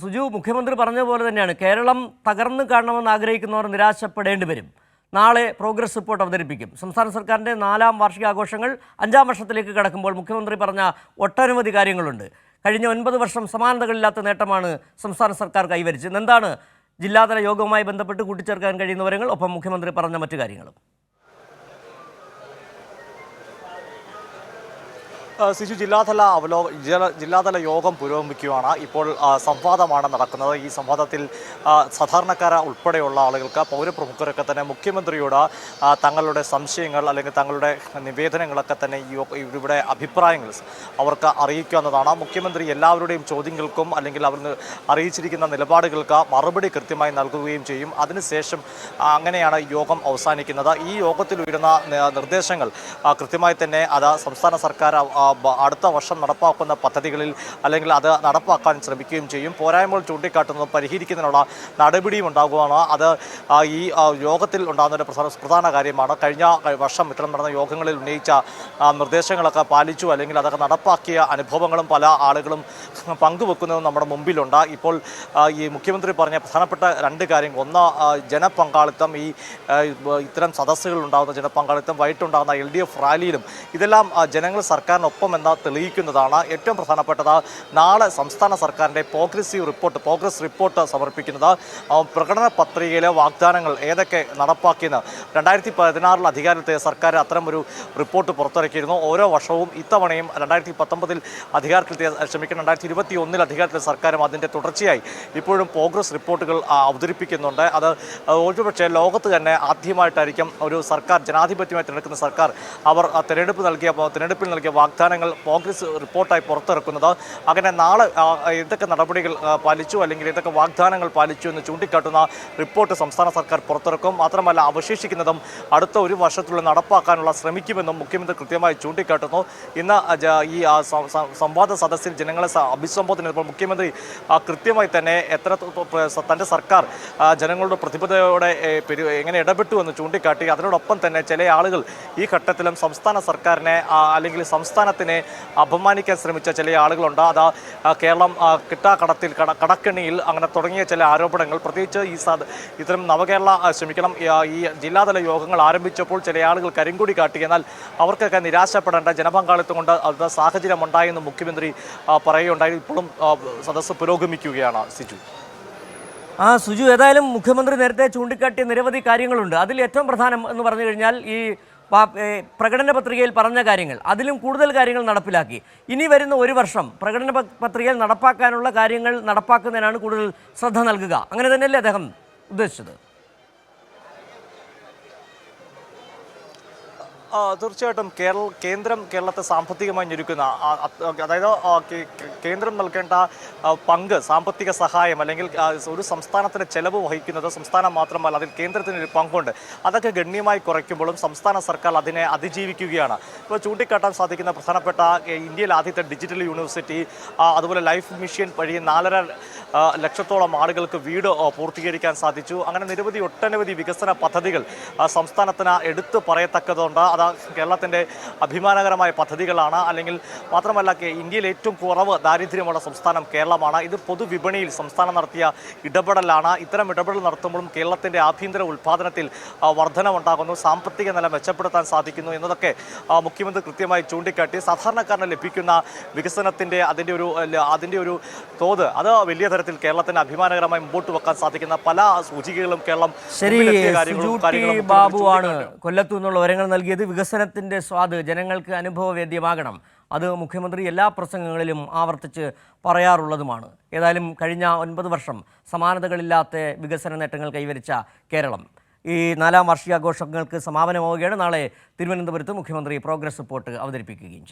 സുജു, മുഖ്യമന്ത്രി പറഞ്ഞ പോലെ തന്നെയാണ് കേരളം തകർന്നു കാണണമെന്ന് ആഗ്രഹിക്കുന്നവർ നിരാശപ്പെടേണ്ടി വരും. നാളെ പ്രോഗ്രസ് റിപ്പോർട്ട് അവതരിപ്പിക്കും. സംസ്ഥാന സർക്കാരിൻ്റെ 4ാം വാർഷികാഘോഷങ്ങൾ 5ാം വർഷത്തിലേക്ക് കടക്കുമ്പോൾ മുഖ്യമന്ത്രി പറഞ്ഞ ഒട്ടനവധി കാര്യങ്ങളുണ്ട്. കഴിഞ്ഞ 9 വർഷം സമാനതകളില്ലാത്ത നേട്ടമാണ് സംസ്ഥാന സർക്കാർ കൈവരിച്ചത്. എന്താണ് ജില്ലാതല യോഗവുമായി ബന്ധപ്പെട്ട് കൂട്ടിച്ചേർക്കാൻ കഴിയുന്ന വിവരങ്ങൾ, ഒപ്പം മുഖ്യമന്ത്രി പറഞ്ഞ മറ്റു കാര്യങ്ങളും? സിജു, ജില്ലാതല യോഗം പുരോഗമിക്കുകയാണ്. ഇപ്പോൾ സംവാദമാണ് നടക്കുന്നത്. ഈ സംവാദത്തിൽ സാധാരണക്കാര ഉൾപ്പെടെയുള്ള ആളുകൾക്ക്, പൗരപ്രമുഖരൊക്കെ തന്നെ മുഖ്യമന്ത്രിയോട് തങ്ങളുടെ സംശയങ്ങൾ അല്ലെങ്കിൽ തങ്ങളുടെ നിവേദനങ്ങളൊക്കെ തന്നെ ഇവിടെ അഭിപ്രായങ്ങൾ അവർക്ക് അറിയിക്കുക എന്നതാണ്. മുഖ്യമന്ത്രി എല്ലാവരുടെയും ചോദ്യങ്ങൾക്കും അല്ലെങ്കിൽ അവർ അറിയിച്ചിരിക്കുന്ന നിലപാടുകൾക്ക് മറുപടി കൃത്യമായി നൽകുകയും ചെയ്യും. അതിനുശേഷം അങ്ങനെയാണ് യോഗം അവസാനിക്കുന്നത്. ഈ യോഗത്തിൽ ഉയരുന്ന നിർദ്ദേശങ്ങൾ കൃത്യമായി തന്നെ അത് സംസ്ഥാന സർക്കാർ അടുത്ത വർഷം നടപ്പാക്കുന്ന പദ്ധതികളിൽ അല്ലെങ്കിൽ അത് നടപ്പാക്കാൻ ശ്രമിക്കുകയും ചെയ്യും. പോരായ്മകൾ ചൂണ്ടിക്കാട്ടുന്നതും പരിഹരിക്കുന്നതിനുള്ള നടപടിയും ഉണ്ടാകുകയാണ്. അത് ഈ യോഗത്തിൽ ഉണ്ടാകുന്ന ഒരു പ്രധാന കാര്യമാണ്. കഴിഞ്ഞ വർഷം ഇത്തരം നടന്ന യോഗങ്ങളിൽ ഉന്നയിച്ച നിർദ്ദേശങ്ങളൊക്കെ പാലിച്ചു അല്ലെങ്കിൽ അതൊക്കെ നടപ്പാക്കിയ അനുഭവങ്ങളും പല ആളുകളും പങ്കുവെക്കുന്നതും നമ്മുടെ മുമ്പിലുണ്ട്. ഇപ്പോൾ ഈ മുഖ്യമന്ത്രി പറഞ്ഞ പ്രധാനപ്പെട്ട 2 കാര്യങ്ങൾ: ഒന്ന്, ജനപങ്കാളിത്തം. ഈ ഇത്തരം സദസ്സുകളിൽ ഉണ്ടാകുന്ന ജനപങ്കാളിത്തം, വൈകിട്ടുണ്ടാകുന്ന LDF റാലിയിലും ഇതെല്ലാം ജനങ്ങൾ സർക്കാരിനൊപ്പം എന്ന് തെളിയിക്കുന്നതാണ്. ഏറ്റവും പ്രധാനപ്പെട്ടത്, നാളെ സംസ്ഥാന സർക്കാരിൻ്റെ പ്രോഗ്രസ് റിപ്പോർട്ട് സമർപ്പിക്കുന്നത്. പ്രകടന പത്രികയിലെ വാഗ്ദാനങ്ങൾ ഏതൊക്കെ നടപ്പാക്കിയെന്ന് 2016 അധികാരത്തിൽ സർക്കാർ അത്തരം ഒരു റിപ്പോർട്ട് പുറത്തിറക്കിയിരുന്നു. ഓരോ വർഷവും ഇത്തവണയും 2019 2021 അധികാരത്തിൽ സർക്കാരും അതിൻ്റെ തുടർച്ചയായി ഇപ്പോഴും പ്രോഗ്രസ് റിപ്പോർട്ടുകൾ അവതരിപ്പിക്കുന്നുണ്ട്. അത് ഒരുപക്ഷെ ലോകത്ത് തന്നെ ആദ്യമായിട്ടായിരിക്കും ഒരു സർക്കാർ, ജനാധിപത്യമായി തിരഞ്ഞെടുക്കുന്ന സർക്കാർ, അവർ തിരഞ്ഞെടുപ്പിൽ നൽകിയ വാഗ്ദാനങ്ങൾ പ്രോഗ്രസ് റിപ്പോർട്ടായി പുറത്തിറക്കുന്നത്. അങ്ങനെ നാളെ എന്തൊക്കെ നടപടികൾ പാലിച്ചു അല്ലെങ്കിൽ എന്തൊക്കെ വാഗ്ദാനങ്ങൾ പാലിച്ചു എന്ന് ചൂണ്ടിക്കാട്ടുന്ന റിപ്പോർട്ട് സംസ്ഥാന സർക്കാർ പുറത്തിറക്കും. മാത്രമല്ല, അവശേഷിക്കുന്നതും അടുത്ത 1 വർഷത്തിനുള്ളിൽ നടപ്പാക്കാനുള്ള ശ്രമിക്കുമെന്നും മുഖ്യമന്ത്രി കൃത്യമായി ചൂണ്ടിക്കാട്ടുന്നു. ഇന്ന് ഈ സംവാദ സദസ്സിൽ ജനങ്ങളെ അഭിസംബോധന ചെയ്തപ്പോൾ മുഖ്യമന്ത്രി കൃത്യമായി തന്നെ തൻ്റെ സർക്കാർ ജനങ്ങളുടെ പ്രതിബദ്ധതയോടെ എങ്ങനെ ഇടപെട്ടു എന്ന് ചൂണ്ടിക്കാട്ടി. അതിനോടൊപ്പം തന്നെ ചില ആളുകൾ ഈ ഘട്ടത്തിലും സംസ്ഥാന സർക്കാരിനെ അല്ലെങ്കിൽ സംസ്ഥാനത്തിനെ അപമാനിക്കാൻ ശ്രമിച്ച ചില ആളുകളുണ്ട്. അത് കേരളം കിട്ടാക്കടത്തിൽ, കടക്കെണിയിൽ അങ്ങനെ തുടങ്ങിയ ചില ആരോപണങ്ങൾ, പ്രത്യേകിച്ച് ഇത്തരം ഈ ജില്ലാതല യോഗങ്ങൾ ആരംഭിച്ചപ്പോൾ ചില ആളുകൾ കരിങ്കൊടി കാട്ടി. എന്നാൽ അവർക്കൊക്കെ നിരാശപ്പെടേണ്ട, ജനപങ്കാളിത്തം കൊണ്ട് അത് സാഹചര്യം ഉണ്ടായെന്ന് മുഖ്യമന്ത്രി പറയുകയുണ്ടായി. ഇപ്പോഴും സദസ്സ് പുരോഗമിക്കുകയാണ്. സുജു, ഏതായാലും മുഖ്യമന്ത്രി നേരത്തെ ചൂണ്ടിക്കാട്ടിയ നിരവധി കാര്യങ്ങളുണ്ട്. അതിൽ ഏറ്റവും പ്രധാനം എന്ന് പറഞ്ഞു കഴിഞ്ഞാൽ ഈ പ്രകടന പത്രികയിൽ പറഞ്ഞ കാര്യങ്ങൾ, അതിലും കൂടുതൽ കാര്യങ്ങൾ നടപ്പിലാക്കി. ഇനി വരുന്ന 1 വർഷം പ്രകടന പത്രികയിൽ നടപ്പാക്കാനുള്ള കാര്യങ്ങൾ നടപ്പാക്കുന്നതിനാണ് കൂടുതൽ ശ്രദ്ധ നൽകുക. അങ്ങനെ തന്നെയല്ലേ അദ്ദേഹം ഉദ്ദേശിച്ചത്? തീർച്ചയായിട്ടും കേന്ദ്രം കേരളത്തെ സാമ്പത്തികമായി ഞെരുക്കുന്ന, അതായത് കേന്ദ്രം നൽകേണ്ട പങ്ക്, സാമ്പത്തിക സഹായം അല്ലെങ്കിൽ ഒരു സംസ്ഥാനത്തിൻ്റെ ചെലവ് വഹിക്കുന്നത് സംസ്ഥാനം മാത്രമല്ല, അതിൽ കേന്ദ്രത്തിനൊരു പങ്കുണ്ട്. അതൊക്കെ ഗണ്യമായി കുറയ്ക്കുമ്പോഴും സംസ്ഥാന സർക്കാർ അതിനെ അതിജീവിക്കുകയാണ്. ഇപ്പോൾ ചൂണ്ടിക്കാട്ടാൻ സാധിക്കുന്ന പ്രധാനപ്പെട്ട ഇന്ത്യയിലെ ആദ്യത്തെ ഡിജിറ്റൽ യൂണിവേഴ്സിറ്റി, അതുപോലെ ലൈഫ് മിഷൻ വഴി 4.5 ലക്ഷത്തോളം ആളുകൾക്ക് വീട് പൂർത്തീകരിക്കാൻ സാധിച്ചു. അങ്ങനെ ഒട്ടനവധി വികസന പദ്ധതികൾ സംസ്ഥാനത്തിന് എടുത്തു പറയത്തക്കതുണ്ട്. അത് കേരളത്തിൻ്റെ അഭിമാനകരമായ പദ്ധതികളാണ്. അല്ലെങ്കിൽ മാത്രമല്ല, ഇന്ത്യയിൽ ഏറ്റവും കുറവ് ദാരിദ്ര്യമുള്ള സംസ്ഥാനം കേരളമാണ്. ഇത് പൊതുവിപണിയിൽ സംസ്ഥാനം നടത്തിയ ഇടപെടലാണ്. ഇത്തരം ഇടപെടൽ നടത്തുമ്പോഴും കേരളത്തിൻ്റെ ആഭ്യന്തര ഉൽപ്പാദനത്തിൽ വർധനവുണ്ടാകുന്നു, സാമ്പത്തിക നില മെച്ചപ്പെടുത്താൻ സാധിക്കുന്നു എന്നതൊക്കെ മുഖ്യമന്ത്രി കൃത്യമായി ചൂണ്ടിക്കാട്ടി. സാധാരണക്കാരന് ലഭിക്കുന്ന വികസനത്തിൻ്റെ അതിൻ്റെ ഒരു തോത്, അത് വലിയ തരത്തിൽ കേരളത്തിന് അഭിമാനകരമായി മുമ്പോട്ട് വെക്കാൻ സാധിക്കുന്ന പല സൂചികകളും കേരളം. ബാബുവാണ് കൊല്ലത്തു നിന്നുള്ള വിവരങ്ങൾ നൽകിയത്. വികസനത്തിൻ്റെ സ്വാദ് ജനങ്ങൾക്ക് അനുഭവവേദ്യമാകണം, അത് മുഖ്യമന്ത്രി എല്ലാ പ്രസംഗങ്ങളിലും ആവർത്തിച്ച് പറയാറുള്ളതുമാണ്. ഏതായാലും കഴിഞ്ഞ 9 വർഷം സമാനതകളില്ലാത്ത വികസന നേട്ടങ്ങൾ കൈവരിച്ച കേരളം ഈ 4ാം വാർഷികാഘോഷങ്ങൾക്ക് സമാപനമാവുകയാണ്. നാളെ തിരുവനന്തപുരത്ത് മുഖ്യമന്ത്രി പ്രോഗ്രസ് റിപ്പോർട്ട് അവതരിപ്പിക്കുകയും ചെയ്യും.